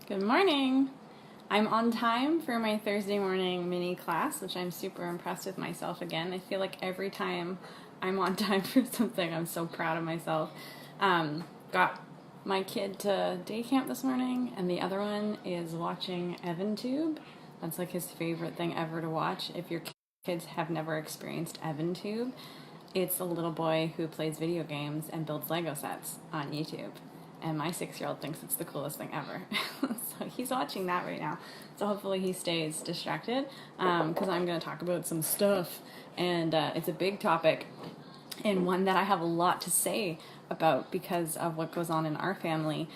Good morning. I'm on time for my Thursday morning mini class, which I'm super impressed with myself again. I feel like every time I'm on time for something, I'm so proud of myself. Got my kid to day camp this morning, and the other one is watching EvanTube. That's like his favorite thing ever to watch. If your kids have never experienced EvanTube, it's a little boy who plays video games and builds Lego sets on YouTube. And my 6-year-old thinks it's the coolest thing ever. So he's watching that right now. So hopefully he stays distracted because I'm going to talk about some stuff. And it's a big topic and one that I have a lot to say about because of what goes on in our family.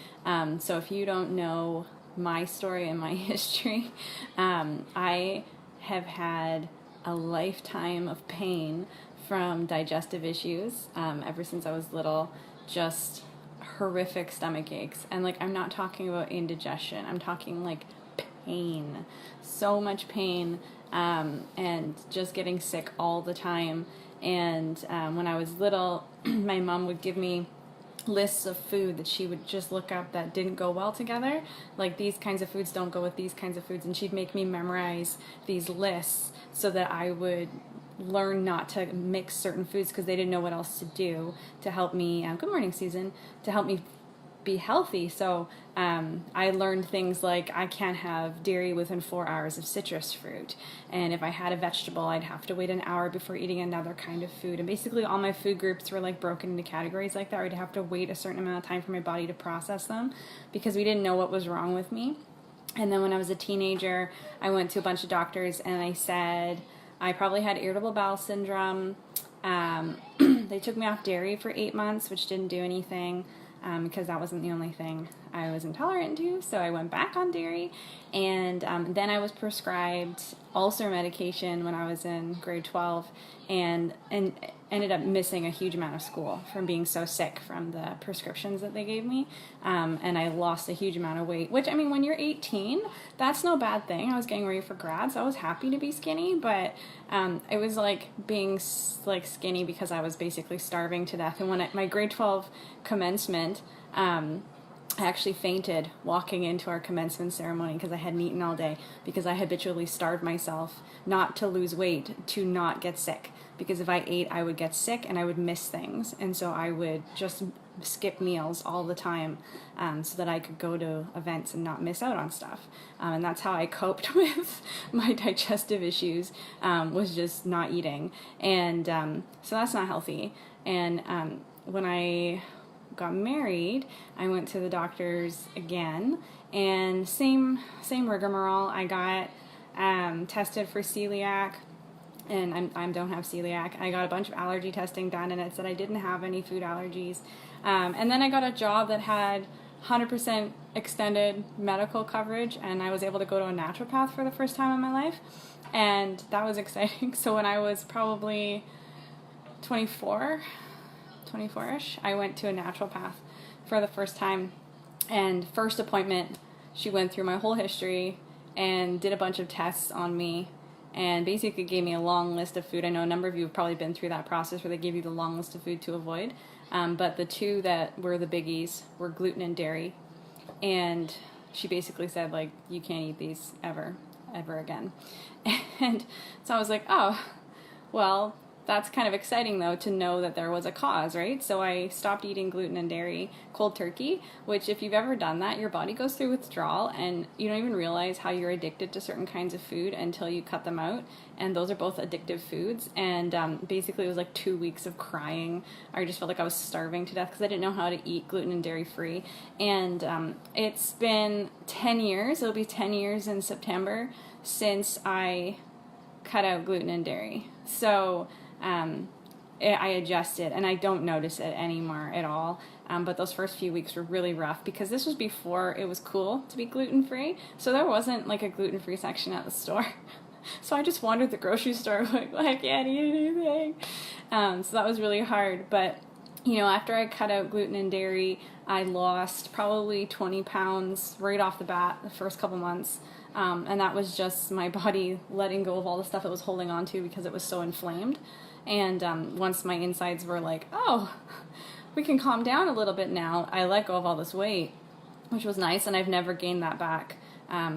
So if you don't know my story and my history, I have had a lifetime of pain from digestive issues ever since I was little. Just horrific stomach aches, and like I'm not talking about indigestion, I'm talking like pain, so much pain, and just getting sick all the time. And when I was little, my mom would give me lists of food that she would just look up that didn't go well together, like these kinds of foods don't go with these kinds of foods, and she'd make me memorize these lists so that I would learn not to mix certain foods because they didn't know what else to do to help me, good morning Susan, to help me be healthy. So I learned things like I can't have dairy within 4 hours of citrus fruit, and if I had a vegetable I'd have to wait an hour before eating another kind of food. And basically all my food groups were like broken into categories like that. I'd have to wait a certain amount of time for my body to process them because we didn't know what was wrong with me. And then when I was a teenager, I went to a bunch of doctors and I said I probably had irritable bowel syndrome. They took me off dairy for 8 months, which didn't do anything because that wasn't the only thing I was intolerant to. So I went back on dairy, and then I was prescribed ulcer medication when I was in grade 12, and ended up missing a huge amount of school from being so sick from the prescriptions that they gave me. And I lost a huge amount of weight, which, I mean, when you're 18, that's no bad thing. I was getting ready for grad, so I was happy to be skinny, but it was like being like skinny because I was basically starving to death. And when my grade 12 commencement, I actually fainted walking into our commencement ceremony because I hadn't eaten all day, because I habitually starved myself not to lose weight, to not get sick. Because if I ate, I would get sick and I would miss things. And so I would just skip meals all the time so that I could go to events and not miss out on stuff. And that's how I coped with my digestive issues, was just not eating. And so that's not healthy. And when I got married, I went to the doctors again, and same rigmarole. I got tested for celiac, and I don't have celiac. I got a bunch of allergy testing done, and it said I didn't have any food allergies. And then I got a job that had 100% extended medical coverage, and I was able to go to a naturopath for the first time in my life, and that was exciting. So when I was probably 24-ish, I went to a naturopath for the first time, and first appointment, she went through my whole history and did a bunch of tests on me, and basically gave me a long list of food. I know a number of you have probably been through that process where they give you the long list of food to avoid, but the two that were the biggies were gluten and dairy, and she basically said, like, you can't eat these ever again. And so I was like, oh, well, that's kind of exciting, though, to know that there was a cause, right? So I stopped eating gluten and dairy cold turkey, which, if you've ever done that, your body goes through withdrawal, and you don't even realize how you're addicted to certain kinds of food until you cut them out. And those are both addictive foods. And basically, it was like 2 weeks of crying. I just felt like I was starving to death because I didn't know how to eat gluten and dairy free. And it's been 10 years. It'll be 10 years in September since I cut out gluten and dairy. So I adjusted, and I don't notice it anymore at all. But those first few weeks were really rough because this was before it was cool to be gluten-free. So there wasn't like a gluten-free section at the store. So I just wandered the grocery store like, I can't eat anything. So that was really hard. But, you know, after I cut out gluten and dairy, I lost probably 20 pounds right off the bat the first couple months. And that was just my body letting go of all the stuff it was holding on to because it was so inflamed. And once my insides were like, oh, we can calm down a little bit now, I let go of all this weight. which was nice, and I've never gained that back.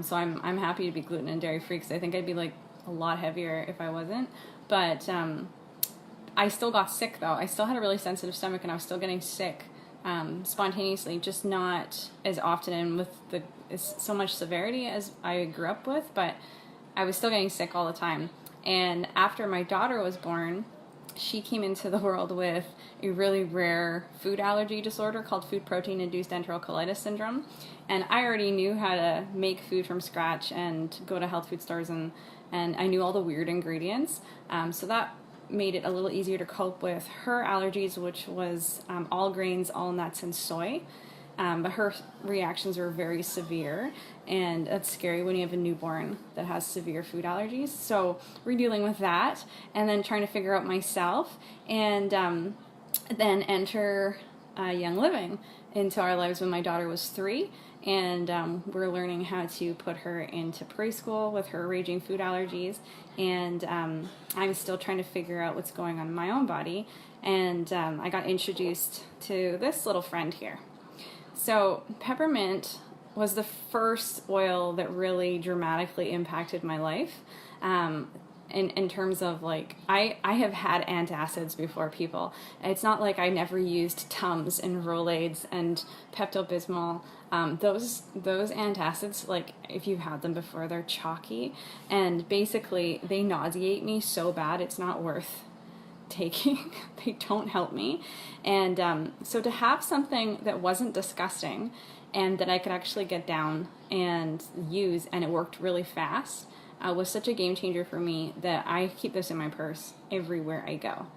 So I'm happy to be gluten and dairy free, because I think I'd be like a lot heavier if I wasn't. But I still got sick though. I still had a really sensitive stomach, and I was still getting sick spontaneously, just not as often and with so much severity as I grew up with, but I was still getting sick all the time. And after my daughter was born, she came into the world with a really rare food allergy disorder called food protein-induced enterocolitis syndrome. And I already knew how to make food from scratch and go to health food stores, and I knew all the weird ingredients. So that made it a little easier to cope with her allergies, which was all grains, all nuts, and soy. But her reactions were very severe, and that's scary when you have a newborn that has severe food allergies. So we're dealing with that, and then trying to figure out myself, and then enter Young Living into our lives when my daughter was 3, and we're learning how to put her into preschool with her raging food allergies, and I'm still trying to figure out what's going on in my own body, and I got introduced to this little friend here. So peppermint was the first oil that really dramatically impacted my life. In terms of like, I have had antacids before, people. It's not like I never used Tums and Rolaids and Pepto-Bismol. Those antacids, like if you've had them before, they're chalky, and basically they nauseate me so bad it's not worth taking. They don't help me. And so to have something that wasn't disgusting and that I could actually get down and use, and it worked really fast, was such a game changer for me that I keep this in my purse everywhere I go.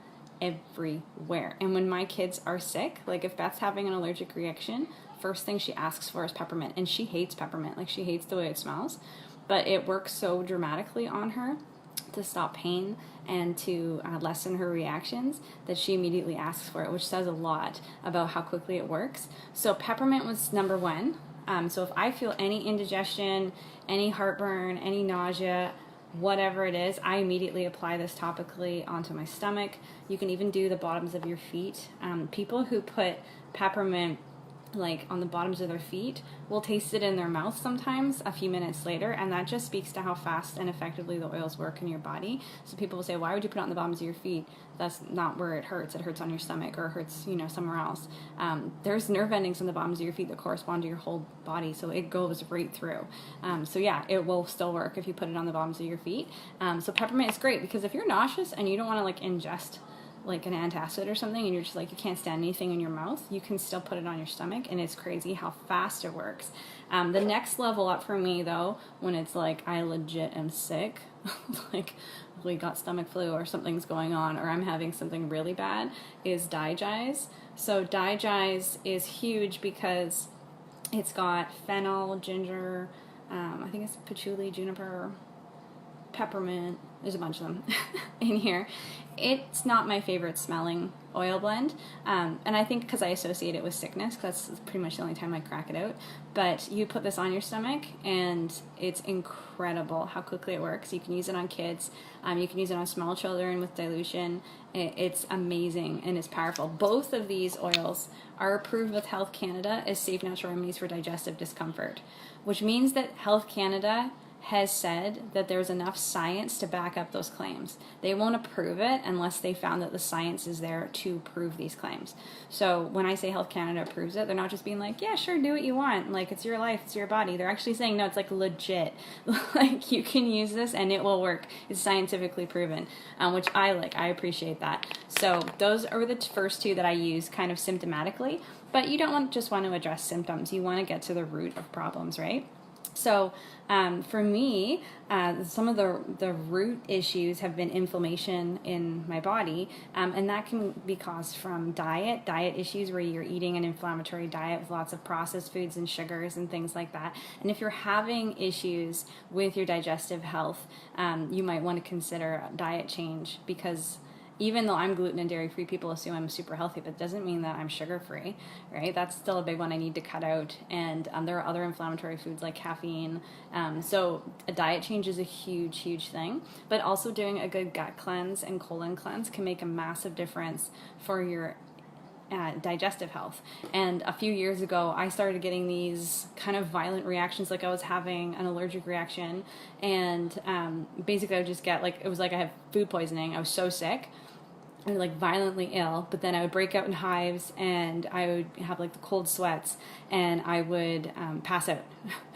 Everywhere. And when my kids are sick, like if Beth's having an allergic reaction, first thing she asks for is peppermint. And she hates peppermint. Like, she hates the way it smells. But it works so dramatically on her to stop pain and to lessen her reactions that she immediately asks for it, which says a lot about how quickly it works. So peppermint was number 1. So if I feel any indigestion, any heartburn, any nausea, whatever it is, I immediately apply this topically onto my stomach. You can even do the bottoms of your feet. People who put peppermint like on the bottoms of their feet will taste it in their mouth sometimes a few minutes later, and that just speaks to how fast and effectively the oils work in your body. So people will say, why would you put it on the bottoms of your feet? That's not where it hurts on your stomach, or it hurts somewhere else. There's nerve endings on the bottoms of your feet that correspond to your whole body, so it goes right through. So yeah, it will still work if you put it on the bottoms of your feet. So peppermint is great, because if you're nauseous and you don't want to like ingest like an antacid or something, and you're just like, you can't stand anything in your mouth, you can still put it on your stomach, and it's crazy how fast it works. The next level up for me though, when it's like I legit am sick, like we got stomach flu or something's going on, or I'm having something really bad, is Digestive. So Digestive is huge because it's got fennel, ginger, I think it's patchouli, juniper, peppermint, there's a bunch of them in here. It's not my favorite smelling oil blend, and I think because I associate it with sickness, because that's pretty much the only time I crack it out. But you put this on your stomach, and it's incredible how quickly it works. You can use it on kids, you can use it on small children with dilution. It's amazing, and it's powerful. Both of these oils are approved with Health Canada as safe natural remedies for digestive discomfort, which means that Health Canada has said that there's enough science to back up those claims. They won't approve it unless they found that the science is there to prove these claims. So when I say Health Canada approves it, they're not just being like, yeah, sure, do what you want. Like, it's your life, it's your body. They're actually saying, no, it's like legit. Like, you can use this and it will work. It's scientifically proven, which I like. I appreciate that. So those are the first two that I use kind of symptomatically, but you don't just want to address symptoms. You want to get to the root of problems, right? So for me, some of the root issues have been inflammation in my body, and that can be caused from diet issues where you're eating an inflammatory diet with lots of processed foods and sugars and things like that. And if you're having issues with your digestive health, you might want to consider a diet change, because even though I'm gluten and dairy free, people assume I'm super healthy, but it doesn't mean that I'm sugar free, right? That's still a big one I need to cut out. And there are other inflammatory foods like caffeine. So a diet change is a huge, huge thing, but also doing a good gut cleanse and colon cleanse can make a massive difference for your digestive health. And a few years ago, I started getting these kind of violent reactions, like I was having an allergic reaction. And basically, I would just get like, it was like I had food poisoning. I was so sick. I was like violently ill, but then I would break out in hives and I would have like the cold sweats and I would pass out.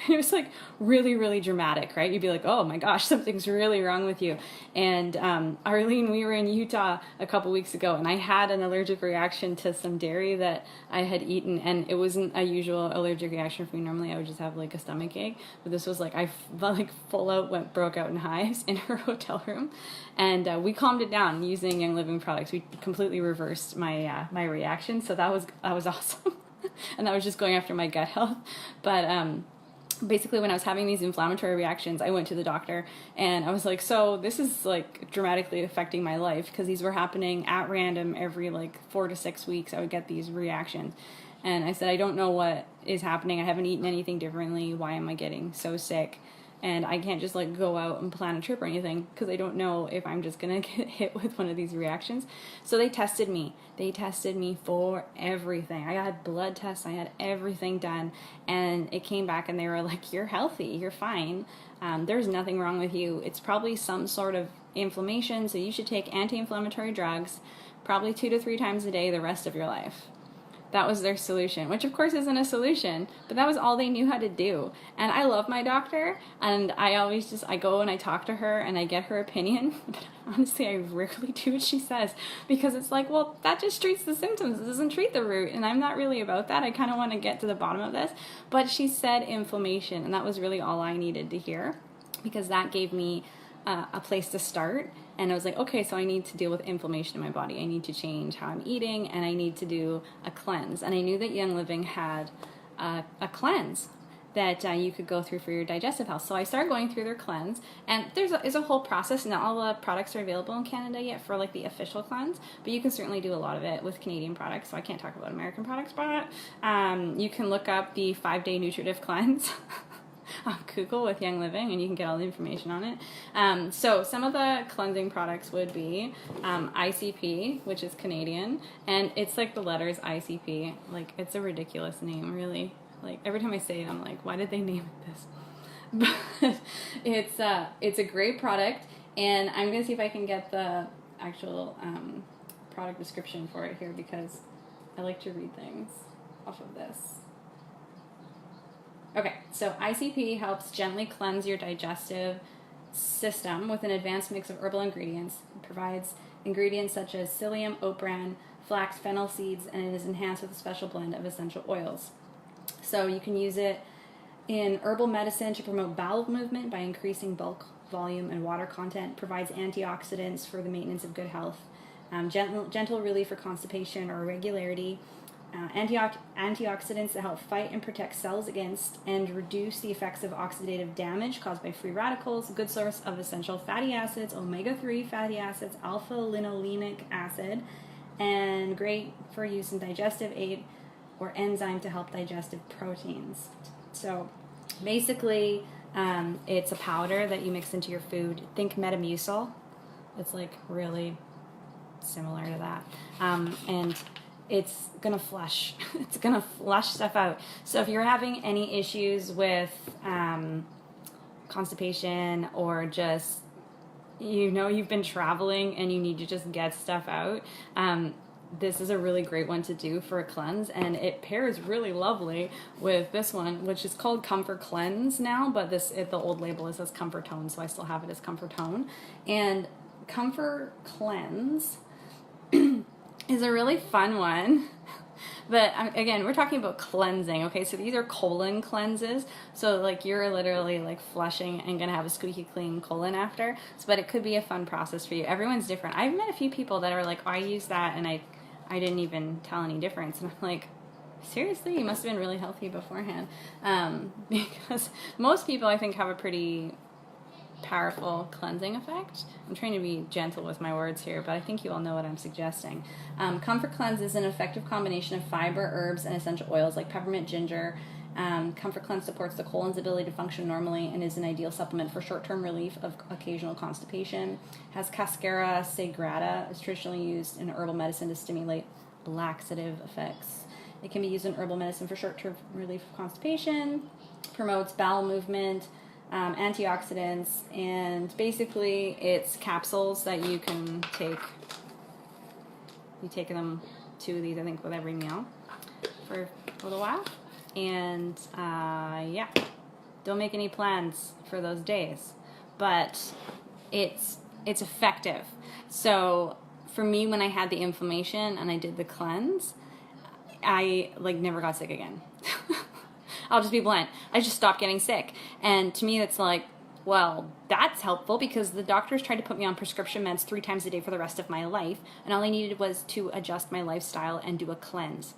It was like really, really dramatic, right? You'd be like, oh my gosh, something's really wrong with you. And Arlene, we were in Utah a couple weeks ago and I had an allergic reaction to some dairy that I had eaten, and it wasn't a usual allergic reaction for me. Normally I would just have like a stomach ache, but this was like, I like full out broke out in hives in her hotel room. And we calmed it down using Young Living products. We completely reversed my my reaction, so that was awesome. And that was just going after my gut health. But basically, when I was having these inflammatory reactions, I went to the doctor and I was like, so this is like dramatically affecting my life, because these were happening at random every like 4 to 6 weeks. I would get these reactions. And I said, I don't know what is happening. I haven't eaten anything differently. Why am I getting so sick? And I can't just like go out and plan a trip or anything, because I don't know if I'm just going to get hit with one of these reactions. So they tested me. They tested me for everything. I had blood tests. I had everything done. And it came back and they were like, you're healthy. You're fine. There's nothing wrong with you. It's probably some sort of inflammation. So you should take anti-inflammatory drugs probably 2 to 3 times a day the rest of your life. That was their solution, which of course isn't a solution, but that was all they knew how to do. And I love my doctor, and I go and I talk to her and I get her opinion, but honestly I rarely do what she says, because it's like, well, that just treats the symptoms, it doesn't treat the root, and I'm not really about that. I kind of want to get to the bottom of this. But she said inflammation, and that was really all I needed to hear, because that gave me a place to start. And I was like, okay, so I need to deal with inflammation in my body. I need to change how I'm eating, and I need to do a cleanse. And I knew that Young Living had a cleanse that you could go through for your digestive health. So I started going through their cleanse, and there's a whole process. Not all the products are available in Canada yet for like the official cleanse, but you can certainly do a lot of it with Canadian products. So I can't talk about American products, but you can look up the 5-day nutritive cleanse on Google with Young Living, and you can get all the information on it. So some of the cleansing products would be ICP, which is Canadian, and it's like the letters ICP. Like, it's a ridiculous name, really. Like, every time I say it, I'm like, why did they name it this? But it's a great product, and I'm going to see if I can get the actual product description for it here, because I like to read things off of this. Okay, so ICP helps gently cleanse your digestive system with an advanced mix of herbal ingredients. It provides ingredients such as psyllium, oat bran, flax, fennel seeds, and it is enhanced with a special blend of essential oils. So you can use it in herbal medicine to promote bowel movement by increasing bulk, volume, and water content. Provides antioxidants for the maintenance of good health. Gentle relief for constipation or irregularity. Antioxidants that help fight and protect cells against and reduce the effects of oxidative damage caused by free radicals. A good source of essential fatty acids, omega-3 fatty acids, alpha-linolenic acid, and great for use in digestive aid or enzyme to help digestive proteins. So basically, it's a powder that you mix into your food. Think Metamucil. It's like really similar to that. And it's going to flush. It's going to flush stuff out. So if you're having any issues with constipation, or just, you've been traveling and you need to just get stuff out, this is a really great one to do for a cleanse, and it pairs really lovely with this one, which is called Comfort Cleanse now, but the old label is as Comfort Tone, so I still have it as Comfort Tone. And Comfort Cleanse is a really fun one. But again, we're talking about cleansing, okay? So these are colon cleanses. So like you're literally like flushing and gonna have a squeaky clean colon after. So, but it could be a fun process for you. Everyone's different. I've met a few people that are like, oh, I used that and I didn't even tell any difference. And I'm like, seriously? You must have been really healthy beforehand. Because most people, I think, have a pretty powerful cleansing effect. I'm trying to be gentle with my words here, but I think you all know what I'm suggesting. Comfort Cleanse is an effective combination of fiber, herbs, and essential oils like peppermint, ginger. Comfort Cleanse supports the colon's ability to function normally and is an ideal supplement for short-term relief of occasional constipation. Has Cascara sagrada, is traditionally used in herbal medicine to stimulate laxative effects. It can be used in herbal medicine for short-term relief of constipation, promotes bowel movement, antioxidants, and basically it's capsules that you can take. You take them, 2 of these, I think, with every meal for a little while. And yeah, don't make any plans for those days, but it's effective. So for me, when I had the inflammation and I did the cleanse, I never got sick again. I'll just be blunt. I just stopped getting sick. And to me, it's like, well, that's helpful, because the doctors tried to put me on prescription meds 3 times a day for the rest of my life, and all I needed was to adjust my lifestyle and do a cleanse.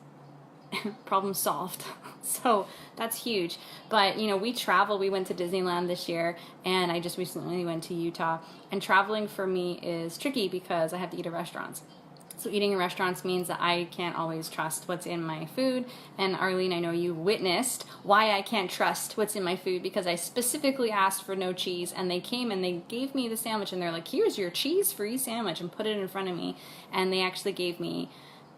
Problem solved. So that's huge. But, we travel. We went to Disneyland this year, and I just recently went to Utah. And traveling for me is tricky because I have to eat at restaurants. So eating in restaurants means that I can't always trust what's in my food. And Arlene, I know you witnessed why I can't trust what's in my food, because I specifically asked for no cheese, and they came and they gave me the sandwich, and they're like, here's your cheese-free sandwich, and put it in front of me. And they actually gave me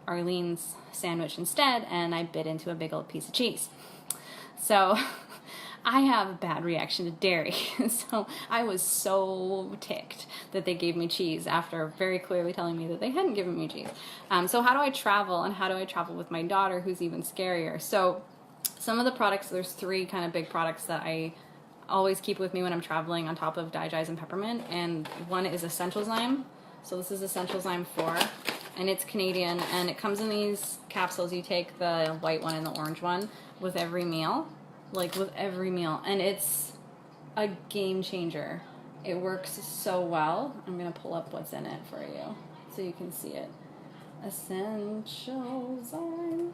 Arlene's sandwich instead, and I bit into a big old piece of cheese. So I have a bad reaction to dairy. So I was so ticked that they gave me cheese after very clearly telling me that they hadn't given me cheese. So how do I travel, and how do I travel with my daughter, who's even scarier? So some of the products, there's 3 kind of big products that I always keep with me when I'm traveling on top of Digestive and peppermint, and one is Essential Zyme. So this is Essential Zyme 4, and it's Canadian, and it comes in these capsules. You take the white one and the orange one with every meal. And it's a game changer. It works so well. I'm going to pull up what's in it for you so you can see it. Essential Zyme.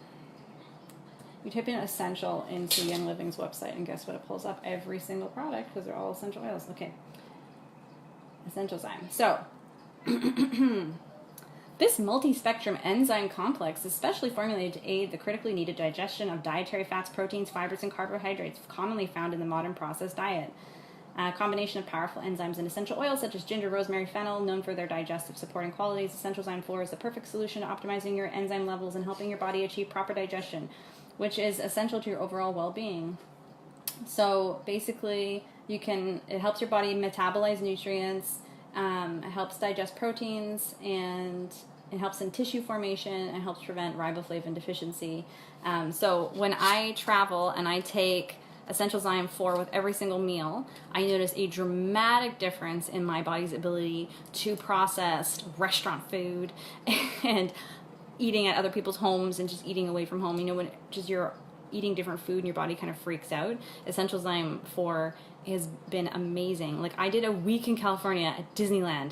You type in essential into Young Living's website, and guess what? It pulls up every single product, because they're all essential oils. Okay. Essential Zyme. So, this multi-spectrum enzyme complex is specially formulated to aid the critically needed digestion of dietary fats, proteins, fibers, and carbohydrates commonly found in the modern processed diet. A combination of powerful enzymes and essential oils such as ginger, rosemary, fennel, known for their digestive supporting qualities, Essential Zyme 4 is the perfect solution to optimizing your enzyme levels and helping your body achieve proper digestion, which is essential to your overall well-being. So basically, it helps your body metabolize nutrients. It helps digest proteins, and it helps in tissue formation, and helps prevent riboflavin deficiency. So when I travel and I take Essential Zyme 4 with every single meal, I notice a dramatic difference in my body's ability to process restaurant food and eating at other people's homes and just eating away from home. When just you're eating different food and your body kind of freaks out, Essential Zyme 4 has been amazing. I did a week in California at Disneyland,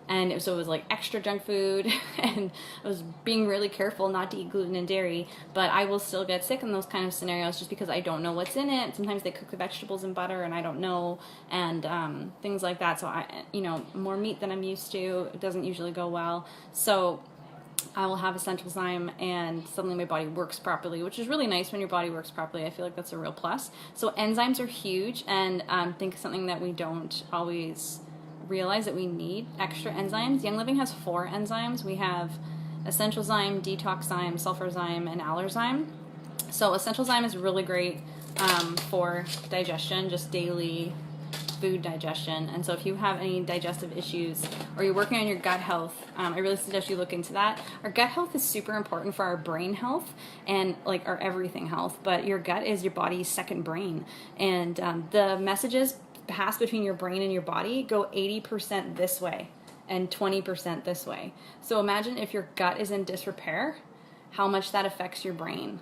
and so it was extra junk food, and I was being really careful not to eat gluten and dairy, but I will still get sick in those kind of scenarios just because I don't know what's in it. Sometimes they cook the vegetables in butter and I don't know, and things like that. So more meat than I'm used to, it doesn't usually go well. So I will have Essential Zyme, and suddenly my body works properly, which is really nice when your body works properly. I feel like that's a real plus. So enzymes are huge, and I think something that we don't always realize that we need extra enzymes. Young Living has 4 enzymes. We have Essential Zyme, Detox Zyme, Sulfur Zyme, and Allerzyme. So Essential Zyme is really great for digestion, just daily food digestion. And so if you have any digestive issues, or you're working on your gut health, I really suggest you look into that. Our gut health is super important for our brain health and our everything health, but your gut is your body's second brain. And the messages pass between your brain and your body go 80% this way and 20% this way. So imagine if your gut is in disrepair, how much that affects your brain.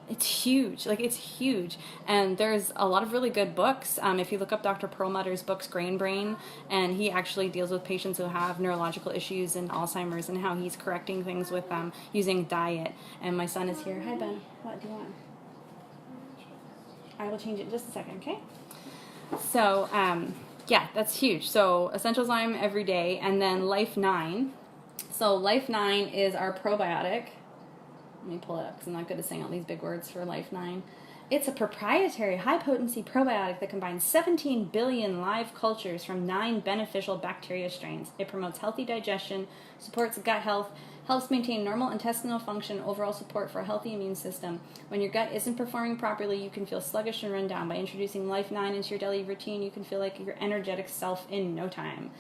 It's huge. It's huge. And there's a lot of really good books. If you look up Dr. Perlmutter's books, Grain Brain, and he actually deals with patients who have neurological issues and Alzheimer's, and how he's correcting things with them using diet. And my son is here. Hi, Ben. What do you want? I will change it in just a second, okay? So, yeah, that's huge. So Essential Zyme every day, and then Life 9. So Life 9 is our probiotic. Let me pull it up because I'm not good at saying all these big words for Life 9. It's a proprietary high-potency probiotic that combines 17 billion live cultures from 9 beneficial bacteria strains. It promotes healthy digestion, supports gut health, helps maintain normal intestinal function, overall support for a healthy immune system. When your gut isn't performing properly, you can feel sluggish and run down. By introducing Life 9 into your daily routine, you can feel like your energetic self in no time.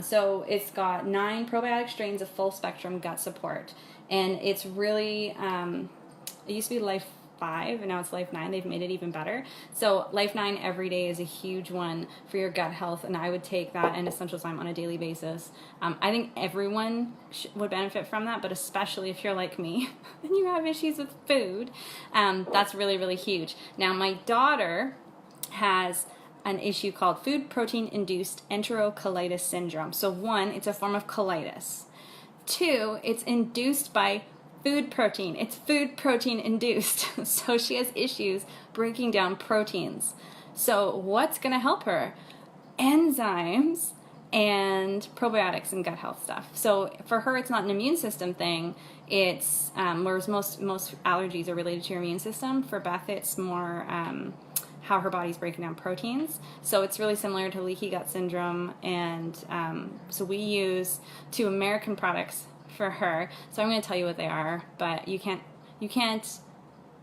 So it's got 9 probiotic strains of full spectrum gut support. And it's really, it used to be Life 5 and now it's Life 9. They've made it even better. So Life 9 every day is a huge one for your gut health, and I would take that and Essential Slime on a daily basis. I think everyone would benefit from that, but especially if you're like me and you have issues with food, that's really, really huge. Now my daughter has an issue called food protein induced enterocolitis syndrome. So 1, it's a form of colitis. 2, it's induced by food protein. It's food protein induced. So she has issues breaking down proteins. So what's going to help her? Enzymes and probiotics and gut health stuff. So for her, it's not an immune system thing. It's whereas most allergies are related to your immune system. For Beth, it's more how her body's breaking down proteins. So it's really similar to leaky gut syndrome. And so we use 2 American products for her. So I'm going to tell you what they are, but you can't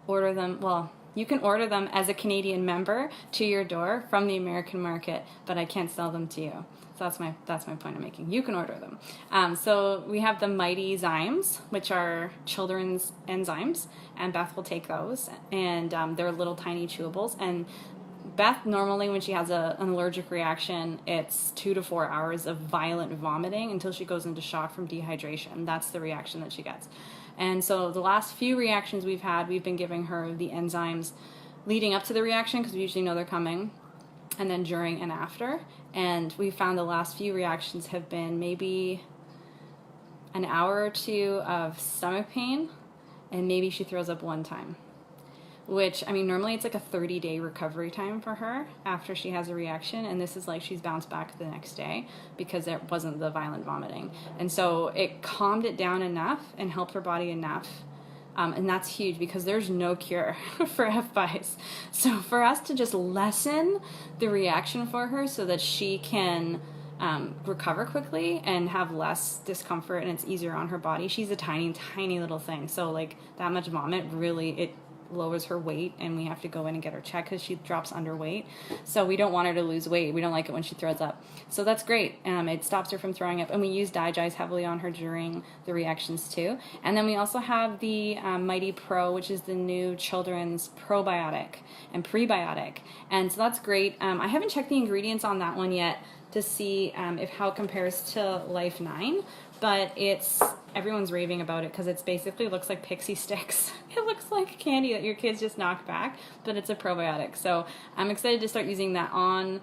order them. Well, you can order them as a Canadian member to your door from the American market, but I can't sell them to you. So that's my point I'm making. You can order them. So we have the Mighty Zymes, which are children's enzymes, and Beth will take those, and they're little tiny chewables. And Beth, normally when she has an allergic reaction, it's 2 to 4 hours of violent vomiting until she goes into shock from dehydration. That's the reaction that she gets. And so the last few reactions we've had, we've been giving her the enzymes leading up to the reaction because we usually know they're coming, and then during and after. And we found the last few reactions have been maybe an hour or 2 of stomach pain, and maybe she throws up 1 time. Which, I mean, normally it's like a 30-day recovery time for her after she has a reaction, and this is like she's bounced back the next day because it wasn't the violent vomiting. And so it calmed it down enough and helped her body enough, and that's huge because there's no cure for FBIs. So for us to just lessen the reaction for her so that she can recover quickly and have less discomfort and it's easier on her body. She's a tiny, tiny little thing, so like that much vomit really, it lowers her weight, and we have to go in and get her checked because she drops underweight. So we don't want her to lose weight. We don't like it when she throws up. So that's great. It stops her from throwing up, and we use Digestive heavily on her during the reactions too. And then we also have the Mighty Pro, which is the new children's probiotic and prebiotic, and so that's great. I haven't checked the ingredients on that one yet to see if how it compares to Life 9, but everyone's raving about it because it's basically looks like pixie sticks. It looks like candy that your kids just knock back, but it's a probiotic. So I'm excited to start using that on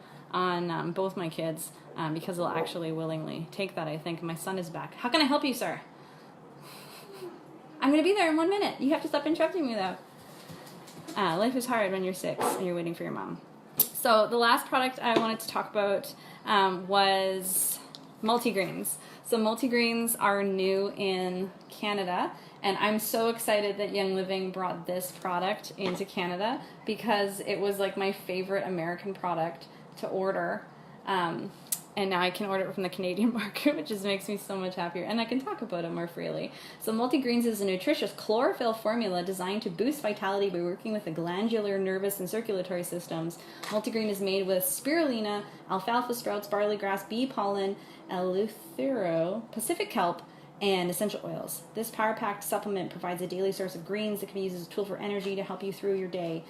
both my kids because they'll actually willingly take that, I think. My son is back. How can I help you, sir? I'm going to be there in 1 minute. You have to stop interrupting me, though. Life is hard when you're 6 and you're waiting for your mom. So the last product I wanted to talk about was multigreens. So multigreens are new in Canada, and I'm so excited that Young Living brought this product into Canada because it was like my favorite American product to order. And now I can order it from the Canadian market, which just makes me so much happier, and I can talk about it more freely. So multigreens is a nutritious chlorophyll formula designed to boost vitality by working with the glandular, nervous, and circulatory systems. Multigreen is made with spirulina, alfalfa sprouts, barley grass, bee pollen, eleuthero, Pacific kelp, and essential oils. This power-packed supplement provides a daily source of greens that can be used as a tool for energy to help you through your day.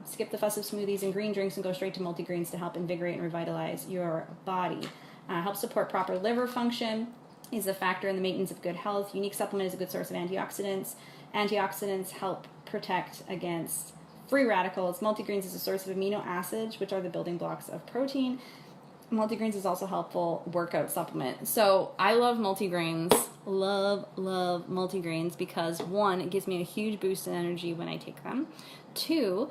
Skip the fuss of smoothies and green drinks and go straight to multigreens to help invigorate and revitalize your body. Help support proper liver function, is a factor in the maintenance of good health. Unique supplement is a good source of antioxidants. Antioxidants help protect against free radicals. Multigreens is a source of amino acids, which are the building blocks of protein. Multigreens is also a helpful workout supplement. So I love multigreens, love multigreens because 1, it gives me a huge boost in energy when I take them. 2,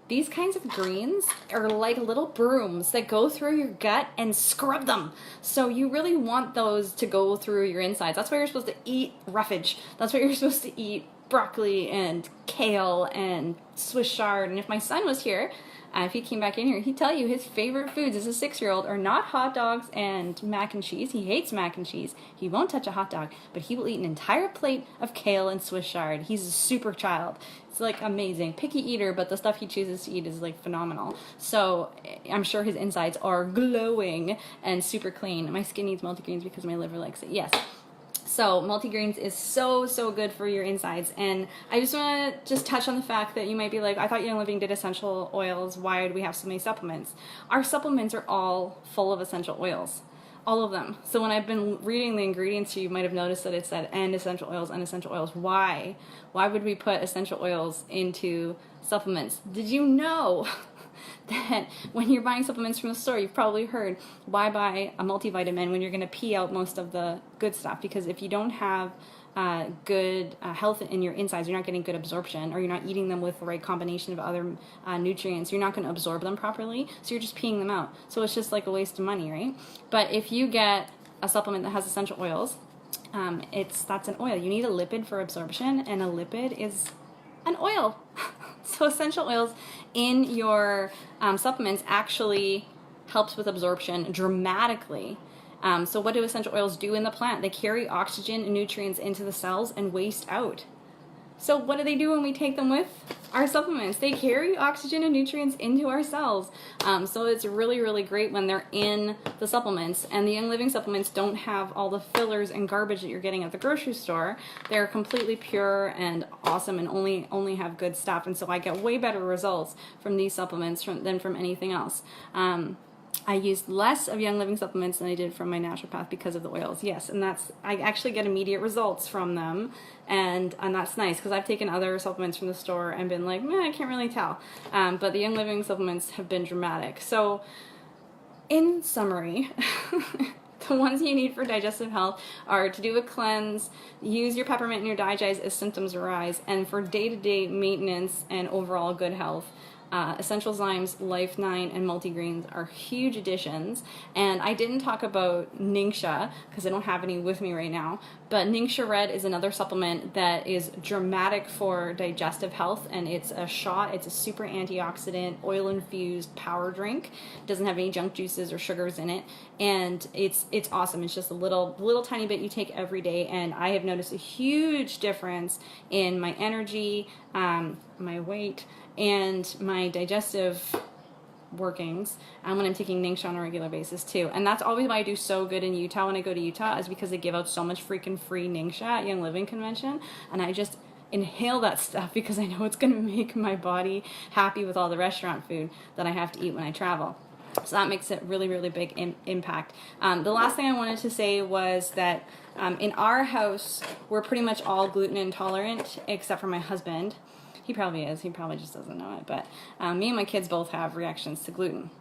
these kinds of greens are like little brooms that go through your gut and scrub them. So you really want those to go through your insides. That's why you're supposed to eat roughage. That's what you're supposed to eat broccoli and kale and Swiss chard. And if my son was here, if he came back in here, he'd tell you his favorite foods as a 6-year-old are not hot dogs and mac and cheese. He hates mac and cheese. He won't touch a hot dog, but he will eat an entire plate of kale and Swiss chard. He's a super child. It's like amazing. Picky eater, but the stuff he chooses to eat is like phenomenal. So I'm sure his insides are glowing and super clean. My skin needs multigreens because my liver likes it. Yes. So multigreens is so good for your insides. And I just want to just touch on the fact that you might be like, I thought Young Living did essential oils. Why do we have so many supplements? Our supplements are all full of essential oils. All of them. So when I've been reading the ingredients, you might have noticed that it said and essential oils, and essential oils. Why? Why would we put essential oils into supplements? Did you know that when you're buying supplements from the store, you've probably heard, why buy a multivitamin when you're going to pee out most of the good stuff? Because if you don't have good health in your insides, you're not getting good absorption, or you're not eating them with the right combination of other nutrients, you're not going to absorb them properly, so you're just peeing them out. So it's just like a waste of money, right? But if you get a supplement that has essential oils, that's an oil. You need a lipid for absorption, and a lipid is an oil. So essential oils in your supplements actually helps with absorption dramatically. So what do essential oils do in the plant? They carry oxygen and nutrients into the cells and waste out. So what do they do when we take them with our supplements? They carry oxygen and nutrients into our cells. So it's really great when they're in the supplements. And the Young Living supplements don't have all the fillers and garbage that you're getting at the grocery store. They're completely pure and awesome and only have good stuff. And so I get way better results from these supplements than from anything else. I used less of Young Living supplements than I did from my naturopath because of the oils. Yes, and I actually get immediate results from them, and that's nice because I've taken other supplements from the store and been like, I can't really tell. But the Young Living supplements have been dramatic. So, in summary, the ones you need for digestive health are to do a cleanse, use your peppermint and your digest as symptoms arise, and for day-to-day maintenance and overall good health, Essential Zymes, Life 9, and Multigreens are huge additions. And I didn't talk about Ningxia because I don't have any with me right now, but Ningxia Red is another supplement that is dramatic for digestive health, and it's a shot. It's a super antioxidant, oil-infused power drink. It doesn't have any junk juices or sugars in it, and it's awesome. It's just a little tiny bit you take every day, and I have noticed a huge difference in my energy, my weight, and my digestive workings, and when I'm taking Ningxia on a regular basis too. And that's always why I do so good in Utah when I go to Utah, is because they give out so much freaking free Ningxia at Young Living Convention, and I just inhale that stuff because I know it's going to make my body happy with all the restaurant food that I have to eat when I travel. So that makes it really big impact. The last thing I wanted to say was that in our house, we're pretty much all gluten intolerant except for my husband. He probably is. He probably just doesn't know it. But me and my kids both have reactions to gluten.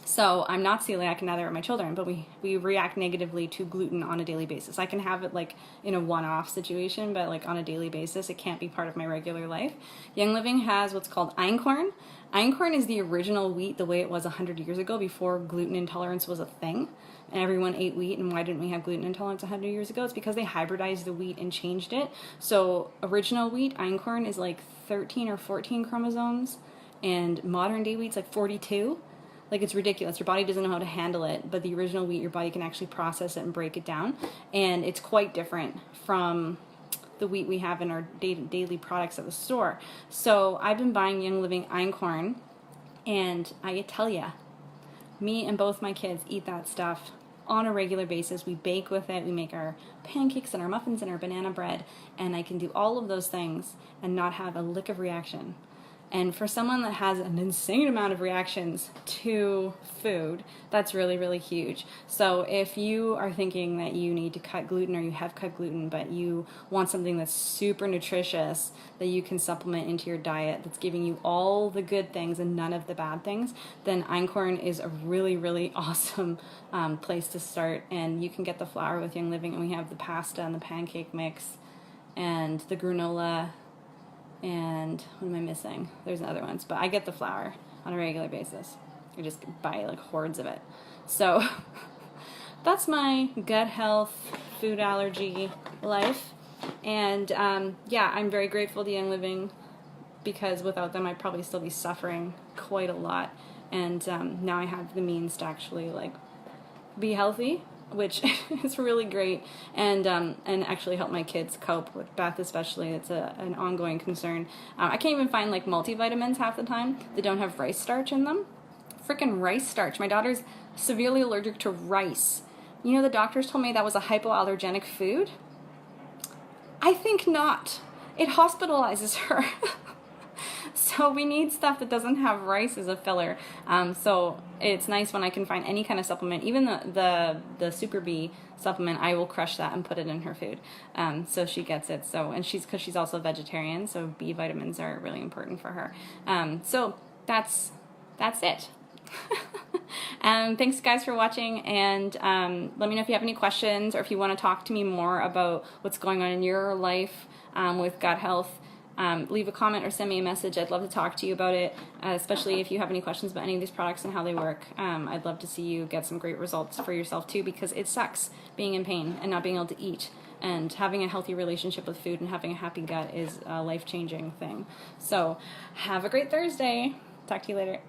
So I'm not celiac, and neither are my children, but we react negatively to gluten on a daily basis. I can have it like in a one-off situation, but like on a daily basis, it can't be part of my regular life. Young Living has what's called einkorn. Einkorn is the original wheat the way it was 100 years ago, before gluten intolerance was a thing. And everyone ate wheat, and why didn't we have gluten intolerance 100 years ago? It's because they hybridized the wheat and changed it. So original wheat, einkorn, is like 13 or 14 chromosomes, and modern day wheat's like 42. Like, it's ridiculous. Your body doesn't know how to handle it, but the original wheat, your body can actually process it and break it down, and it's quite different from the wheat we have in our daily products at the store. So I've been buying Young Living einkorn, and I tell ya, me and both my kids eat that stuff on a regular basis. We bake with it. We make our pancakes and our muffins and our banana bread, and I can do all of those things and not have a lick of reaction. And for someone that has an insane amount of reactions to food, that's really huge. So if you are thinking that you need to cut gluten, or you have cut gluten, but you want something that's super nutritious that you can supplement into your diet, that's giving you all the good things and none of the bad things, then einkorn is a really awesome place to start. And you can get the flour with Young Living, and we have the pasta and the pancake mix and the granola. And what am I missing? There's other ones, but I get the flour on a regular basis. I just buy like hordes of it. So that's my gut health, food allergy life. And yeah, I'm very grateful to Young Living, because without them I'd probably still be suffering quite a lot. And now I have the means to actually like be healthy, which is really great, and actually help my kids cope with Beth especially. It's an ongoing concern. I can't even find like multivitamins half the time that don't have rice starch in them. Frickin' rice starch. My daughter's severely allergic to rice. You know, the doctors told me that was a hypoallergenic food. I think not. It hospitalizes her. So we need stuff that doesn't have rice as a filler. So it's nice when I can find any kind of supplement, even the Super B supplement. I will crush that and put it in her food, so she gets it. So, and because she's also a vegetarian, so B vitamins are really important for her. So that's it. Thanks guys for watching, and let me know if you have any questions, or if you want to talk to me more about what's going on in your life with gut health. Leave a comment or send me a message. I'd love to talk to you about it, especially if you have any questions about any of these products and how they work. I'd love to see you get some great results for yourself too, because it sucks being in pain and not being able to eat. And having a healthy relationship with food and having a happy gut is a life-changing thing. So have a great Thursday. Talk to you later.